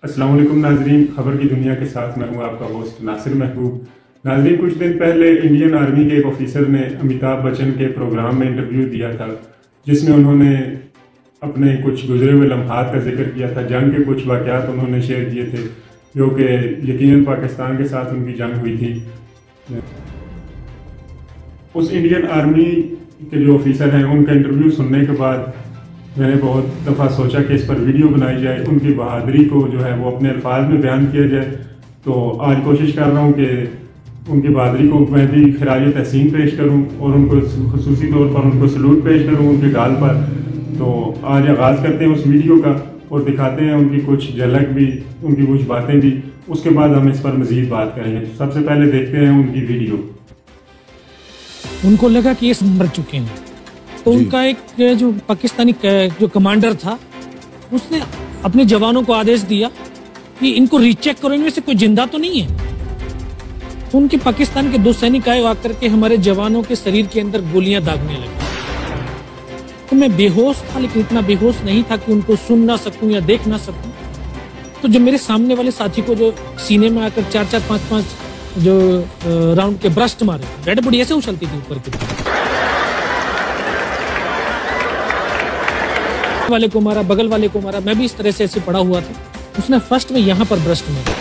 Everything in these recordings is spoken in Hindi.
अस्सलाम वालेकुम नाजरीन, खबर की दुनिया के साथ मैं हूं आपका होस्ट नासिर महबूब। नाजरीन, कुछ दिन पहले इंडियन आर्मी के एक ऑफिसर ने अमिताभ बच्चन के प्रोग्राम में इंटरव्यू दिया था, जिसमें उन्होंने अपने कुछ गुजरे हुए लम्हात का जिक्र किया था। जंग के कुछ वाक़यात उन्होंने शेयर किए थे, जो कि यकीनन पाकिस्तान के साथ उनकी जंग हुई थी। उस इंडियन आर्मी के जो ऑफिसर हैं, उनका इंटरव्यू सुनने के बाद मैंने बहुत दफ़ा सोचा कि इस पर वीडियो बनाई जाए, उनकी बहादुरी को जो है वो अपने अल्फाज में बयान किया जाए। तो आज कोशिश कर रहा हूँ कि उनकी बहादुरी को मैं भी खराज तहसीन पेश करूँ और उनको खुसूसी तौर पर उनको सलूट पेश करूँ उनके गाल पर। तो आज आगाज़ करते हैं उस वीडियो का और दिखाते हैं उनकी कुछ झलक भी, उनकी कुछ बातें भी। उसके बाद हम इस पर मज़ीद बात करेंगे। सबसे पहले देखते हैं उनकी वीडियो। उनको लगा कि ये मर चुके हैं, तो उनका एक जो पाकिस्तानी जो कमांडर था, उसने अपने जवानों को आदेश दिया कि इनको रीचेक करो, इनमें से कोई जिंदा तो नहीं है। तो उनके पाकिस्तान के 2 सैनिक आए, आकर के हमारे जवानों के शरीर के अंदर गोलियां दागने लगे। तो मैं बेहोश था, लेकिन इतना बेहोश नहीं था कि उनको सुन ना सकूं या देख ना सकूं। तो जो मेरे सामने वाले साथी को जो सीने में आकर 4-4, 5-5 जो राउंड के ब्रस्ट मारे, डेड बॉडी ऐसे उछलती थी ऊपर की, वाले को मारा, बगल वाले को मारा। मैं भी इस तरह से ऐसे पड़ा हुआ था। उसने फर्स्ट में यहाँ पर ब्रस्ट मारा,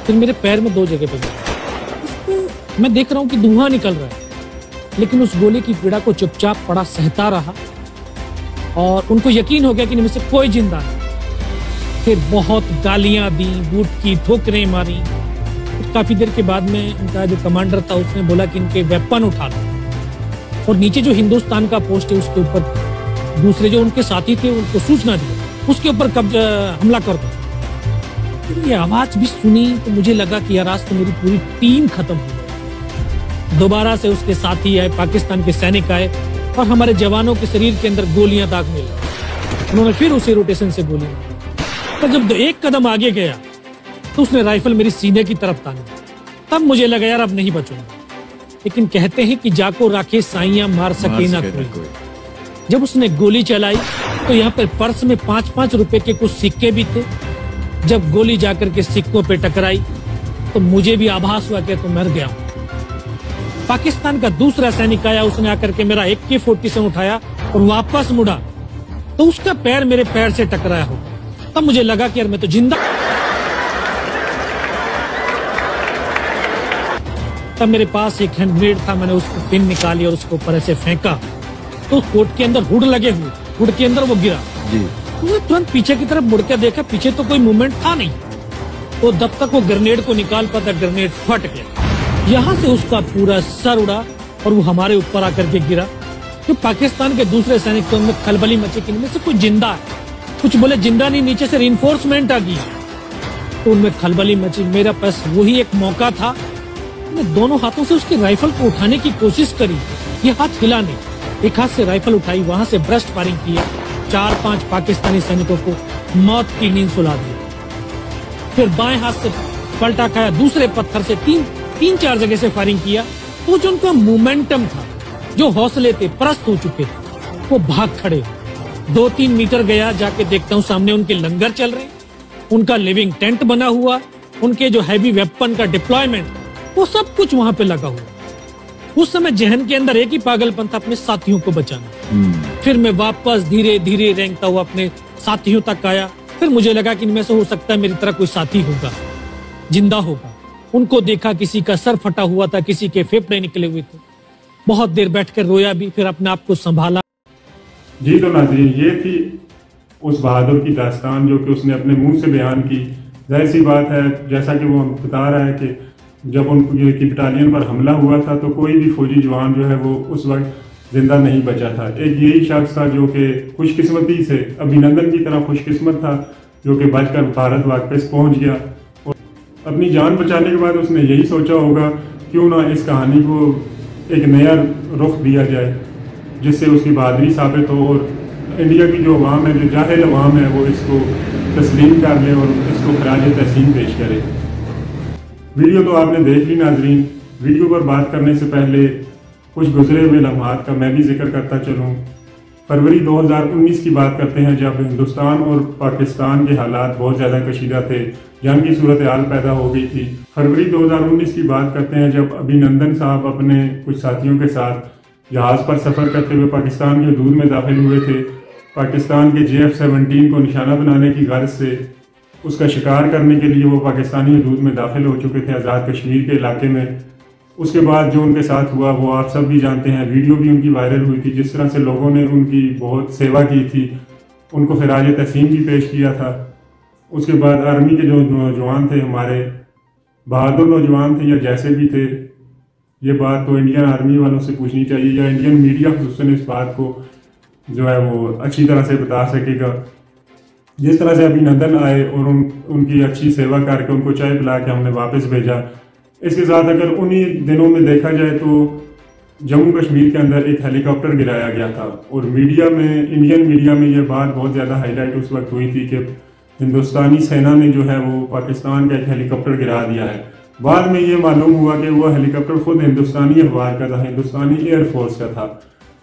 फिर मेरे पैर में 2 जगह पे मारा। मैं देख रहा हूँ कि धुआं निकल रहा है, लेकिन उस गोली की पीड़ा को चुपचाप पड़ा सहता रहा और उनको यकीन हो गया कि इनमें से कोई जिंदा नहीं। फिर बहुत गालियां दी, बूट की ठोकरें मारी। काफी देर के बाद में उनका जो कमांडर था, उसने बोला कि इनके वेपन उठा लो और नीचे जो हिंदुस्तान का पोस्ट है उसके ऊपर दूसरे जो उनके साथी थे उनको सूचना दी, उसके ऊपर कब्जा हमला कर दो। ये आवाज भी सुनी तो मुझे लगा कि यार आज तो मेरी पूरी टीम खत्म हो गई। दोबारा से उसके साथी आए, पाकिस्तान के सैनिक आए और हमारे जवानों के शरीर के अंदर गोलियां दागने लगे। उन्होंने फिर उसी रोटेशन से गोली मारी। पर जब 1 कदम आगे गया तो उसने राइफल मेरी सीने की तरफ तानी। तब मुझे लगा यार अब नहीं बचूंगा। लेकिन कहते हैं कि जाको राखे साइयां मार सके ना कोई। जब उसने गोली चलाई तो यहाँ पर पर्स में 5-5 रुपए के कुछ सिक्के भी थे। जब गोली जाकर के सिक्कों पे टकराई तो मुझे भी आभास हुआ कि तो मर गया। पाकिस्तान का दूसरा सैनिक आया, उसने आकर के मेरा AK-47 उठाया और वापस मुड़ा तो उसका पैर मेरे पैर से टकराया हो। तब मुझे लगा कि यार मैं तो जिंदा। तब मेरे पास एक हैंड ग्रेनेड था, मैंने उसको पिन निकाली और उसको ऊपर ऐसे फेंका तो कोट के अंदर हुड लगे हुए, हुड के अंदर वो गिरा। उसने तुरंत पीछे की तरफ मुड़ के देखा, पीछे तो कोई मूवमेंट था नहीं। तो जब तक वो ग्रेनेड को निकाल पाता, ग्रेनेड फट गया। यहाँ से उसका पूरा सर उड़ा और वो हमारे ऊपर आकर के गिरा। तो पाकिस्तान के दूसरे सैनिक तो उनमें खलबली मची कि इनमें से कोई जिंदा है। कुछ बोले जिंदा नहीं, नीचे से रिइंफोर्समेंट आ गई। तो उनमें खलबली मची। मेरा पास वही एक मौका था, मैंने दोनों हाथों से उसकी राइफल को उठाने की कोशिश करी। ये हाथ हिला नहीं, एक हाथ से राइफल उठाई, वहां से ब्रस्ट फायरिंग किया। 4-5 पाकिस्तानी सैनिकों को मौत की नींद सुला दी। फिर बाएं हाथ से पलटा खाया, दूसरे पत्थर से 3-4 जगह से फायरिंग किया। तो जो उनका मोमेंटम था, जो हौसले थे, परस्त हो चुके थे, वो भाग खड़े। 2-3 मीटर गया, जाके देखता हूँ सामने उनके लंगर चल रहे, उनका लिविंग टेंट बना हुआ, उनके जो हैवी वेपन का डिप्लॉयमेंट, वो सब कुछ वहां पे लगा हुआ। उस समय जहन के अंदर एक ही पागलपन था, अपने साथियों को बचाना। फिर मैं वापस धीरे धीरे रेंगता हुआ अपने साथियों तक आया। फिर मुझे लगा कि इनमें से हो सकता है मेरी तरह कोई साथी होगा, जिंदा होगा। उनको देखा, किसी का सर फटा हुआ था, किसी के फेफड़े निकले हुए थे। बहुत देर बैठकर रोया भी, फिर अपने आप को संभाला। जी तो नाज़रीन, ये थी उस बहादुर की दास्तान जो कि उसने अपने मुंह से बयान की। जाहिर सी बात है, जैसा कि वो बता रहा है कि जब उनकी बटालियन पर हमला हुआ था तो कोई भी फौजी जवान जो है वो उस वक्त जिंदा नहीं बचा था। एक यही शख्स था जो कि खुशकिस्मती से अभिनंदन की तरह खुशकिस्मत था, जो कि बचकर भारत वापस पहुंच गया। और अपनी जान बचाने के बाद उसने यही सोचा होगा, क्यों ना इस कहानी को एक नया रुख दिया जाए, जिससे उसकी बहादुरी साबित हो और इंडिया की जो अवाम है, जो जाहिल अवाम है, वो इसको तस्लीम कर ले और इसको खराज तहसीन पेश करे। वीडियो तो आपने देख ली नाजरीन। वीडियो पर बात करने से पहले कुछ गुजरे हुए लम्हात का मैं भी जिक्र करता चलूँ। फरवरी 2019 की बात करते हैं, जब हिंदुस्तान और पाकिस्तान के हालात बहुत ज़्यादा कशीदा थे, जंग की सूरत हाल पैदा हो गई थी। फरवरी 2019 की बात करते हैं, जब अभिनंदन साहब अपने कुछ साथियों के साथ जहाज़ पर सफ़र करते हुए पाकिस्तान की हदूद में दाखिल हुए थे। पाकिस्तान के JF-17 को निशाना बनाने की गर्ज से उसका शिकार करने के लिए वो पाकिस्तानी हदूद में दाखिल हो चुके थे, आज़ाद कश्मीर के इलाके में। उसके बाद जो उनके साथ हुआ वो आप सब भी जानते हैं, वीडियो भी उनकी वायरल हुई थी, जिस तरह से लोगों ने उनकी बहुत सेवा की थी, उनको खिराज तहसीन भी पेश किया था। उसके बाद आर्मी के जो नौजवान थे, हमारे बहादुर नौजवान थे या जैसे भी थे, ये बात तो इंडियन आर्मी वालों से पूछनी चाहिए या इंडियन मीडिया खुसूसन इस बात को जो है वो अच्छी तरह से बता सकेगा। जिस तरह से अभिनंदन आए और उनकी अच्छी सेवा करके उनको चाय पिला के हमने वापस भेजा। इसके साथ अगर उन्हीं दिनों में देखा जाए तो जम्मू कश्मीर के अंदर एक हेलीकॉप्टर गिराया गया था और मीडिया में, इंडियन मीडिया में ये बात बहुत ज़्यादा हाईलाइट उस वक्त हुई थी कि हिंदुस्तानी सेना ने जो है वो पाकिस्तान का एक हेलीकॉप्टर गिरा दिया है। बाद में ये मालूम हुआ कि वो हेलीकॉप्टर खुद हिंदुस्तानी अखबार का था, हिंदुस्तानी एयरफोर्स का था।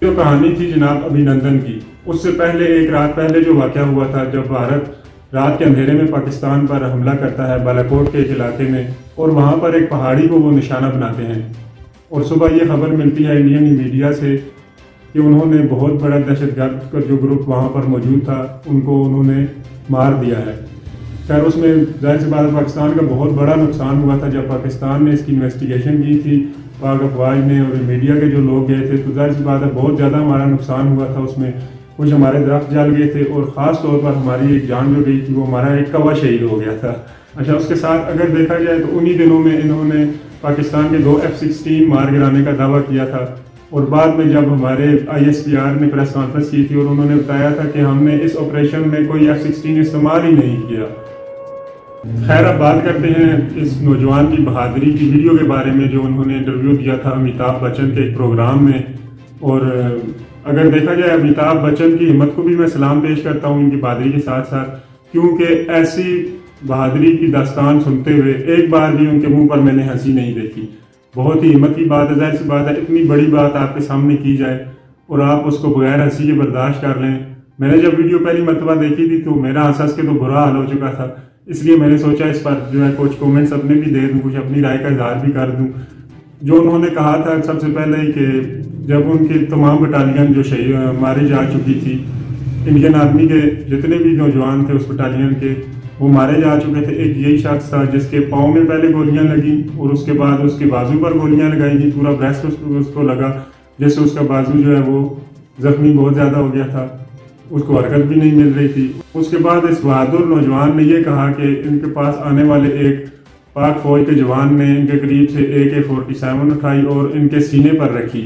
जो कहानी थी जनाब अभिनंदन की, उससे पहले एक रात पहले जो वाक़या हुआ था, जब भारत रात के अंधेरे में पाकिस्तान पर हमला करता है बालाकोट के एक इलाके में, और वहाँ पर एक पहाड़ी को वो निशाना बनाते हैं। और सुबह ये खबर मिलती है इंडियन मीडिया से कि उन्होंने बहुत बड़ा दहशतगर्द का जो ग्रुप वहाँ पर मौजूद था उनको उन्होंने मार दिया है। खैर उसमें ज़ाहिर सी बात पाकिस्तान का बहुत बड़ा नुकसान हुआ था। जब पाकिस्तान ने इसकी इन्वेस्टिगेशन की थी, पाक अफवाज ने और मीडिया के जो लोग गए थे, तो ज़ाहिर सी बात है बहुत ज़्यादा हमारा नुकसान हुआ था। उसमें कुछ हमारे दरख्त जल गए थे और ख़ास तौर पर हमारी एक जान जो गई थी, वो हमारा एक कौवा शहीद हो गया था। अच्छा, उसके साथ अगर देखा जाए तो उन्हीं दिनों में इन्होंने पाकिस्तान के 2 F-16 मार गिराने का दावा किया था। और बाद में जब हमारे ISPR ने प्रेस कॉन्फ्रेंस की थी और उन्होंने बताया था कि हमने इस ऑपरेशन में कोई F-16 इस्तेमाल ही नहीं किया। खैर, अब बात करते हैं इस नौजवान की बहादुरी की वीडियो के बारे में, जो उन्होंने इंटरव्यू दिया था अमिताभ बच्चन के एक प्रोग्राम में। और अगर देखा जाए अमिताभ बच्चन की हिम्मत को भी मैं सलाम पेश करता हूँ इनकी बहादुरी के साथ साथ, क्योंकि ऐसी बहादुरी की दास्तान सुनते हुए एक बार भी उनके मुंह पर मैंने हंसी नहीं देखी। बहुत ही हिम्मत की बात है, जाहिर सी बात है, इतनी बड़ी बात आपके सामने की जाए और आप उसको बगैर हंसी के बर्दाश्त कर लें। मैंने जब वीडियो पहली मरतबा देखी थी तो मेरा हंस के तो बुरा हाल हो चुका था, इसलिए मैंने सोचा इस पर जो है कुछ कमेंट्स अपने भी दे दूं, कुछ अपनी राय का इजहार भी कर दूं। जो उन्होंने कहा था सबसे पहले कि जब उनकी तमाम बटालियन जो शहीद मारी जा चुकी थी, इंडियन आर्मी के जितने भी नौजवान थे उस बटालियन के, वो मारे जा चुके थे। एक यही शख्स था जिसके पाँव में पहले गोलियां लगी और उसके बाद उसके बाजू पर गोलियां लगाई गई, पूरा ब्रेस्ट उसको लगा, जिससे उसका बाजू जो है वो जख्मी बहुत ज़्यादा हो गया था, उसको हरकत भी नहीं मिल रही थी। उसके बाद इस बहादुर नौजवान ने ये कहा कि इनके पास आने वाले एक पाक फौज के जवान ने इनके करीब से AK-47 उठाई और इनके सीने पर रखी।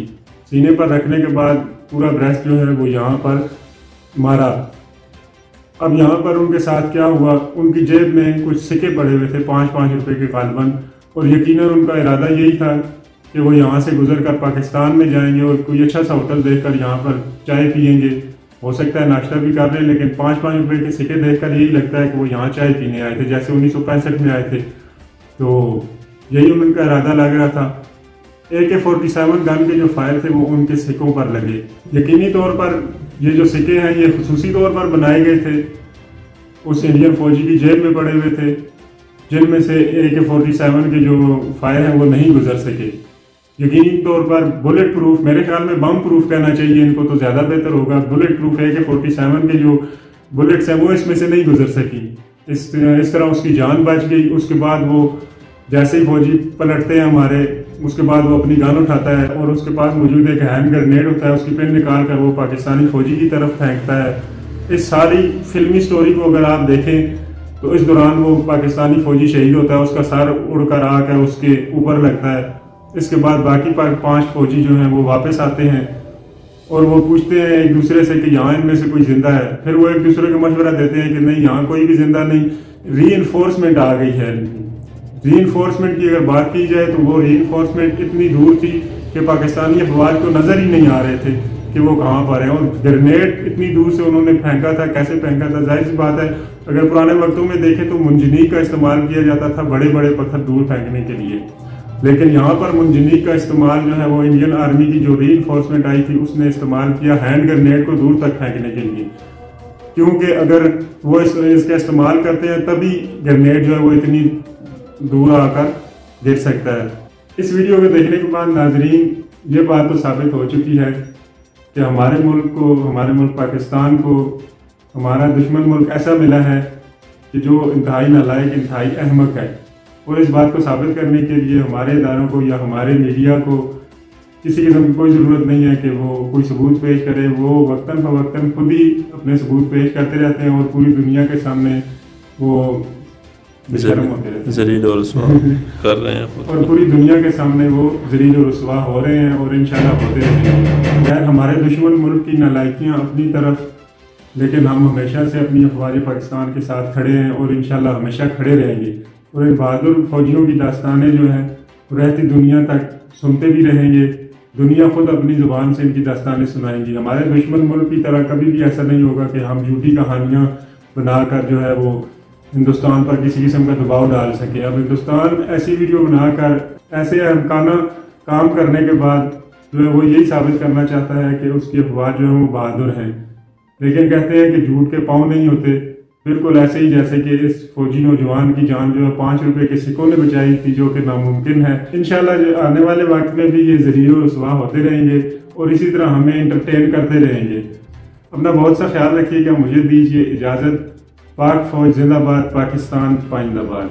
सीने पर रखने के बाद पूरा ब्रेस्ट जो है वो यहाँ पर मारा। अब यहाँ पर उनके साथ क्या हुआ, उनकी जेब में कुछ सिक्के पड़े हुए थे 5-5 रुपए के गालबन, और यकीनन उनका इरादा यही था कि वो यहाँ से गुजर कर पाकिस्तान में जाएंगे और कोई अच्छा सा होटल देखकर यहाँ पर चाय पियेंगे, हो सकता है नाश्ता भी कर लें, लेकिन 5-5 रुपए के सिक्के देखकर यही लगता है कि वो यहाँ चाय पीने आए थे, जैसे 1965 में आए थे। तो यही उनका इरादा लग रहा था। AK-47 गन के जो फायर थे वो उनके सिक्कों पर लगे। यकीनी तौर पर ये जो सिक्के हैं ये खुसूसी तौर पर बनाए गए थे, उस इंडियन फौजी की जेब में पड़े हुए थे, जिनमें से AK-47 के जो फायर हैं वो नहीं गुजर सके। यकीनी तौर पर बुलेट प्रूफ, मेरे ख्याल में बम प्रूफ कहना चाहिए इनको तो ज़्यादा बेहतर होगा, बुलेट प्रूफ AK-47 के जो बुलेट्स हैं वो इसमें से नहीं गुजर सकी। इस तरह उसकी जान बच गई। उसके बाद वो जैसे ही फौजी पलटते हैं हमारे, उसके बाद वो अपनी गन उठाता है और उसके पास मौजूद एक हैंड ग्रेनेड होता है, उसकी पिन निकाल कर वो पाकिस्तानी फौजी की तरफ फेंकता है। इस सारी फिल्मी स्टोरी को अगर आप देखें तो इस दौरान वो पाकिस्तानी फौजी शहीद होता है, उसका सर उड़कर आकर उसके ऊपर लगता है। इसके बाद बाकी 5 फौजी जो हैं वो वापस आते हैं और वो पूछते हैं एक दूसरे से कि यहाँ इनमें से कोई जिंदा है। फिर वो एक दूसरे को मशवरा देते हैं कि नहीं, यहाँ कोई भी जिंदा नहीं, रीइंफोर्समेंट आ गई है। रीइंफोर्समेंट की अगर बात की जाए तो वो रीइंफोर्समेंट इतनी दूर थी कि पाकिस्तानी अफवाज को नजर ही नहीं आ रहे थे कि वो कहाँ पर है, और ग्रेनेड इतनी दूर से उन्होंने फेंका था। कैसे फेंका था, जाहिर सी बात है अगर पुराने वक्तों में देखें तो मुंजनीक का इस्तेमाल किया जाता था बड़े बड़े पत्थर दूर फेंकने के लिए। लेकिन यहाँ पर मुंजनीक का इस्तेमाल जो है वो इंडियन आर्मी की जो रीइंफोर्समेंट आई थी उसने इस्तेमाल किया हैंड ग्रेनेड को दूर तक फेंकने के लिए, क्योंकि अगर वो इसका इस्तेमाल करते हैं तभी ग्रेनेड जो है वो इतनी दूर आकर गिर सकता है। इस वीडियो को देखने के बाद नाजरीन ये बात तो साबित हो चुकी है कि हमारे मुल्क पाकिस्तान को हमारा दुश्मन मुल्क ऐसा मिला है कि जो इंतहाई नालायक, इंतहाई अहमक है। और इस बात को साबित करने के लिए हमारे इदारों को या हमारे मीडिया को किसी किस्म की कोई ज़रूरत नहीं है कि वो कोई सबूत पेश करे। वो वक्तन फ़वक्तन खुद ही अपने सबूत पेश करते रहते हैं और पूरी दुनिया के सामने वो बेशर्म होते रहते हैं, ज़लील और रुस्वा कर रहे हैं और पूरी दुनिया के सामने वो ज़लील और रुस्वा हो रहे हैं और इंशाल्लाह होते रहेंगे। यार हमारे दुश्मन मुल्क की नालायकियाँ अपनी तरफ, लेकिन हम हमेशा से अपनी अफवाज पाकिस्तान के साथ खड़े हैं और इंशाल्लाह हमेशा खड़े रहेंगे। और इन बहादुर फौजियों की दास्तानें जो हैं रहती दुनिया तक सुनते भी रहेंगे। दुनिया खुद अपनी ज़ुबान से इनकी दास्तानें सुनाएंगी। हमारे दुश्मन मुल्क की तरह कभी भी ऐसा नहीं होगा कि हम झूठी कहानियाँ बनाकर जो है वो हिंदुस्तान पर किसी किस्म का दबाव डाल सके। अब हिंदुस्तान ऐसी वीडियो बनाकर ऐसे अहमकाना काम करने के बाद जो है वो यही साबित करना चाहता है कि उसकी अफवाह जो है वो बहादुर हैं। लेकिन कहते हैं कि झूठ के पाँव नहीं होते, बिल्कुल ऐसे ही जैसे कि इस फौजी नौजवान की जान जो है 5 रुपए के सिक्कों ने बचाई थी, जो कि नामुमकिन है। इंशाल्लाह जो आने वाले वक्त में भी ये ज़लील और रुस्वा होते रहेंगे और इसी तरह हमें एंटरटेन करते रहेंगे। अपना बहुत सा ख्याल रखिएगा। मुझे दीजिए इजाज़त। पाक फौज जिंदाबाद, पाकिस्तान पाइंदाबाद।